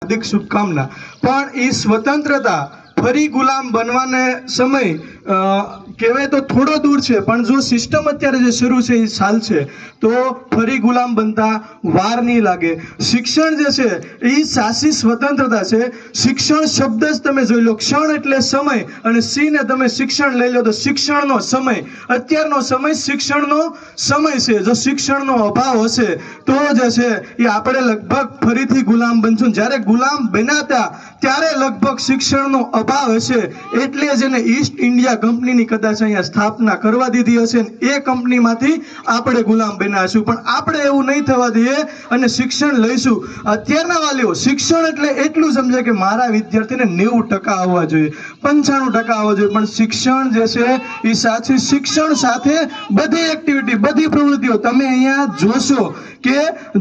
हार्दिक शुभकामना। पण ई स्वतंत्रता फरी गुलाम बनवाने समय कहेवाय तो थोड़ो दूर है, पण जो सिस्टम अत्यारे जे शुरू छे साल छे तो फरी गुलाम बनता वार नहीं लागे। शिक्षण जे छे ई साची स्वतंत्रता छे। शिक्षण शब्द ज तमे जोई लो, क्षण एटले समय अने सी ने तमे शिक्षण लई लो तो शिक्षणनो समय, अत्यारनो समय शिक्षणनो समय छे। जो शिक्षणनो अभाव हशे तो जे छे ई आपणे लगभग फरीथी गुलाम बनशुं। ज्यारे गुलाम बन्याता त्यारे लगभग शिक्षणनो अभाव हशे एटले जेने ईस्ट इंडिया कंपनीनी कदाच अहींया स्थापना करवा दीधी हशे ए कंपनीमांथी आपणे गुलाम बन्या हशुं। पण आपणे एवुं नहीं थवा दઈએ અને શિક્ષણ લઈશું। અત્યારના વાલીઓ शिक्षण એટલે એટલું સમજે કે મારા વિદ્યાર્થીને 90% આવવા જોઈએ, 95% આવવા જોઈએ, પણ શિક્ષણ જે છે એ સાચી શિક્ષણ સાથે બધી એક્ટિવિટી, બધી પ્રવૃત્તિઓ તમે અહીંયા જોશો કે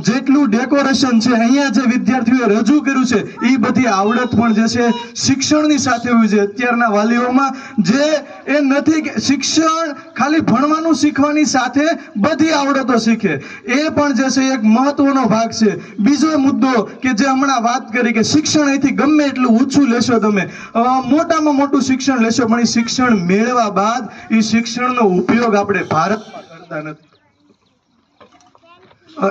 જેટલું ડેકોરેશન છે અહીંયા જે વિદ્યાર્થીઓએ રજૂ કર્યું છે એ બધી આવડત પણ જે છે શિક્ષણની સાથે હોય છે। અત્યારના વાલીઓમાં જે એ નથી કે શિક્ષણ ખાલી ભણવાનું શીખવાની સાથે બધી આવડતો શીખે એ પણ જે છે એક મહત્વનો ભાગ છે। બીજો મુદ્દો કે જે હમણાં વાત કરી કે શિક્ષણ અહીંથી ગમે એટલું ઊંચું લેશો, તમે મોટામાં મોટું શિક્ષણ લેશો, પણ એ શિક્ષણ મેળવ્યા બાદ એ શિક્ષણનો ઉપયોગ આપણે ભારતમાં કરતા નથી।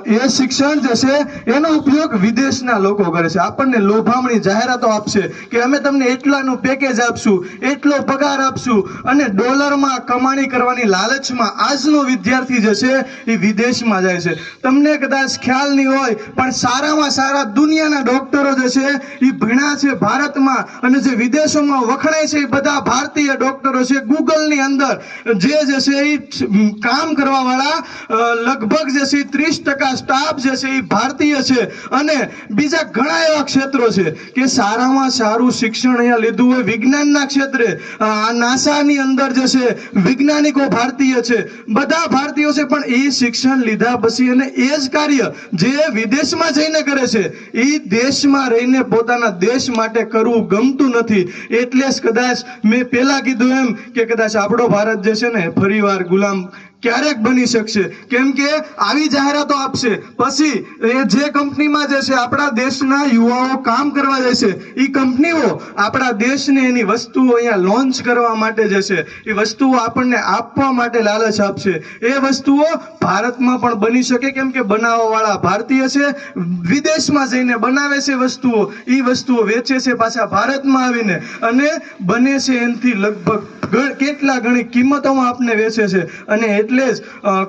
એ શિક્ષણ જે છે એનો ઉપયોગ વિદેશના લોકો કરે છે। આપણને લોભામણી જાહેરાતો આપશે કે અમે તમને એટલાનું પેકેજ આપશું, એટલો પગાર આપશું અને ડોલરમાં કમાણી કરવાની લાલચમાં આજનો વિદ્યાર્થી જે છે એ વિદેશમાં જાય છે। તમને કદાચ ખ્યાલ નહીં હોય પણ સારામાં સારા દુનિયાના ડોક્ટરો જે છે એ ભણ્યા છે ભારતમાં અને જે વિદેશોમાં વખણાય છે એ બધા ભારતીય ડોક્ટરો છે। ગૂગલની અંદર જે છે એ કામ કરવા વાળા લગભગ જે છે 30% સ્ટાફ જે છે એ ભારતીય છે અને બીજા ઘણા એવા ક્ષેત્રો છે કે સારામાં સારું શિક્ષણ અહીંયા લીધું હોય। વિજ્ઞાનના ક્ષેત્રે નાસાની અંદર જે છે વૈજ્ઞાનિકો ભારતીય છે, બધા ભારતીયો છે, પણ એ શિક્ષણ લીધા પછી અને એ જ કાર્ય જે વિદેશમાં જઈને કરે છે એ દેશમાં રહીને પોતાના દેશ માટે કરવું ગમતું નથી। એટલે જ કદાચ મેં પહેલા કીધું એમ કે કદાચ આપણો ભારત જે છે ને ફરીવાર ગુલામ ક્યારેક બની શકશે, કેમ કે આવી જાહેરાતો આપશે પછી એ જે કંપનીમાં જે છે આપણા દેશના યુવાઓ કામ કરવા જાય છે એ કંપનીઓ આપણા દેશને એની વસ્તુઓ અહીંયા લોન્ચ કરવા માટે જે છે એ વસ્તુઓ આપણને આપવા માટે લાલચ આપશે। એ વસ્તુઓ ભારતમાં પણ બની શકે કેમ કે બનાવવાવાળા ભારતીય છે, વિદેશમાં જઈને બનાવે છે વસ્તુઓ, એ વસ્તુઓ વેચે છે પાછા ભારતમાં આવીને અને બને છે એનાથી લગભગ કેટલા ગણી કિંમતોમાં આપને વેચે છે અને એટલે જ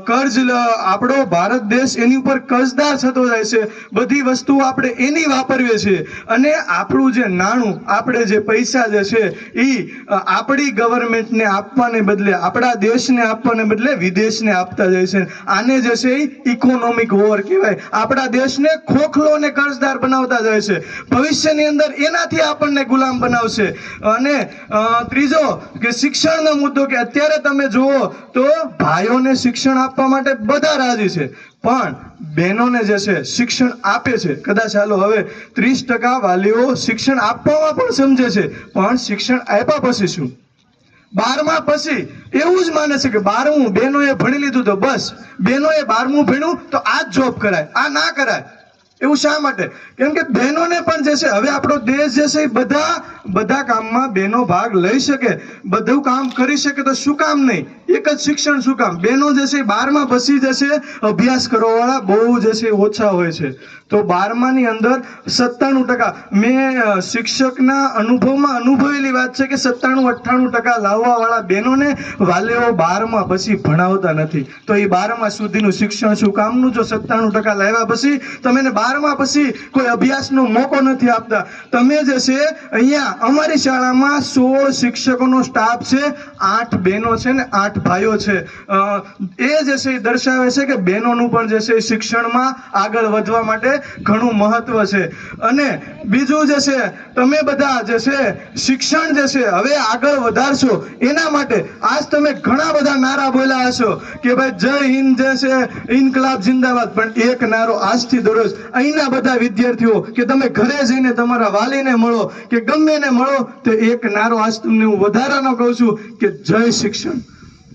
કર્જ આપણો ભારત દેશ એની ઉપર કર્જદાર થતો જાય છે। બધી વસ્તુઓ આપણે એની વાપરવીએ છીએ અને આપણું જે નાણું, આપણે જે પૈસા જે છે એ આપણી ગવર્મેન્ટને આપવાને બદલે, આપણા દેશને આપવાને બદલે વિદેશને આપતા જાય છે। આને જે છે એ ઇકોનોમિક વોર કહેવાય। આપણા દેશને ખોખલો અને કર્જદાર બનાવતા જાય છે, ભવિષ્યની અંદર એનાથી આપણને ગુલામ બનાવશે। અને ત્રીજો કે શિક્ષણનો મુદ્દો કે અત્યારે તમે જુઓ તો ભાઈઓને શિક્ષણ આપવા માટે બધા રાજી છે પણ બહેનોને જે છે શિક્ષણ આપે છે કદાચ હાલો હવે 30% વાલીઓ શિક્ષણ આપવામાં પણ સમજે છે પણ શિક્ષણ આપ્યા પછી શું? 12મા પછી એવું જ માને છે કે 12મું બહેનોએ ભણી લીધું તો બસ, બહેનોએ 12મું ભણ્યું તો આ જ જોબ કરાય, આ ના કરાય। એવું શા માટે? કેમ કે બહેનોને પણ જે છે હવે આપણો દેશ જે છે બધા કામમાં બહેનો ભાગ લઈ શકે, બધું કામ કરી શકે તો શું કામ નહીં? એક જ શિક્ષણ શું કામ? બહેનો જે છે 12મા પછી જે છે અભ્યાસ કરવાવાળા બહુ જે છે ઓછા હોય છે। તો 12માની અંદર 97%, મેં શિક્ષકના અનુભવમાં અનુભવેલી વાત છે કે 97-98% લાવવાવાળા બહેનોને વાલીઓ 12મા પછી ભણાવતા નથી। તો એ 12મા સુધીનું શિક્ષણ શું કામનું જો 97% લાવ્યા પછી તમે 12મા પછી કોઈ અભ્યાસનો મોકો નથી આપતા। તમે જે છે અહીંયા અમારી શાળામાં 16 શિક્ષકોનો સ્ટાફ છે, 8 બહેનો છે ને 8 ભાઈઓ છે। એ જે છે એ દર્શાવે છે કે બહેનોનું પણ જે છે શિક્ષણમાં આગળ વધવા માટે ઘણું મહત્વ છે। અને બીજું જે છે તમે બધા જે છે શિક્ષણ જે છે હવે આગળ વધારશો એના માટે આજ તમે ઘણા બધા નારા બોલ્યા હશો કે ભાઈ જય હિન્દ જે છે ઇન્કલાબ જિંદાબાદ, પણ એક નારો આજથી દરરોજ અહીંના બધા વિદ્યાર્થીઓ કે તમે ઘરે જઈને તમારા વાલીને મળો કે ગમે એને મળો તો એક નારો આજ તમને હું વધારાનો કહું છું કે જય શિક્ષણ।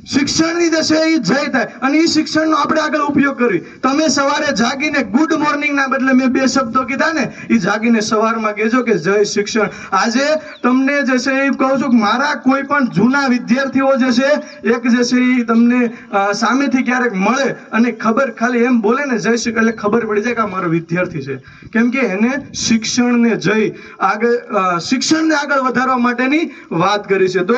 શિક્ષણની જે છે એ જય થાય અને એ શિક્ષણનો આપણે આગળ ઉપયોગ કરી. તમે સવારે જાગીને ગુડ મોર્નિંગ ના બદલે મેં 2 શબ્દો કીધા ને, એ જાગીને સવારમાં કહેજો કે જય શિક્ષણ. આજે તમને જે છે એ કહું છું કે મારા કોઈ પણ જૂના વિદ્યાર્થીઓ જે છે એક જે છે એ તમને સામેથી ક્યારેક મળે અને ખબર ખાલી એમ બોલે ને જય શિક્ષણ એટલે ખબર પડી જાય કે આ મારો વિદ્યાર્થી છે, કેમ કે એને શિક્ષણને જય આગળ શિક્ષણને આગળ વધારવા માટેની વાત કરી છે. તો